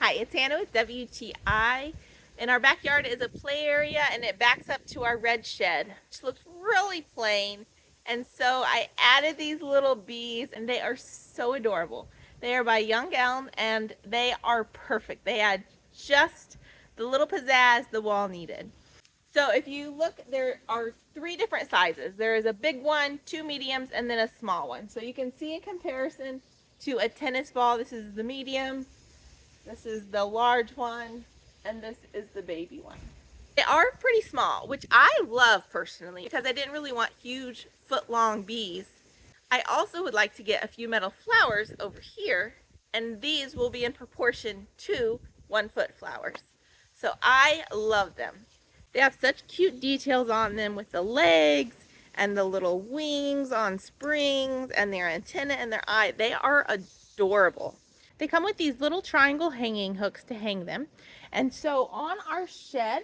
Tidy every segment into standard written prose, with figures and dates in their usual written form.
Hi, it's Hannah with WTI. In our backyard is a play area and it backs up to our red shed, which looks really plain. And so I added these little bees and they are so adorable. They are by Yungeln and they are perfect. They add just the little pizzazz the wall needed. So if you look, there are 3 different sizes. There is a big one, 2 mediums, and then a small one. So you can see in comparison to a tennis ball, this is the medium, this is the large one, and this is the baby one. They are pretty small, which I love personally because I didn't really want huge foot-long bees. I also would like to get a few metal flowers over here, and these will be in proportion to 1-foot flowers. So I love them. They have such cute details on them with the legs and the little wings on springs and their antenna and their eye. They are adorable. They come with these little triangle hanging hooks to hang them. And so on our shed,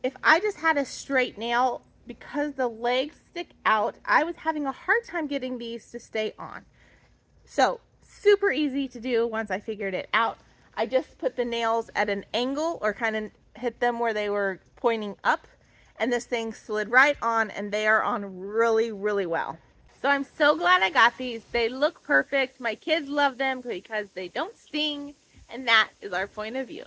if I just had a straight nail, because the legs stick out, I was having a hard time getting these to stay on. So super easy to do once I figured it out. I just put the nails at an angle or kind of hit them where they were pointing up, and this thing slid right on, and they are on really, really well. So I'm so glad I got these. They look perfect. My kids love them because they don't sting, and that is our point of view.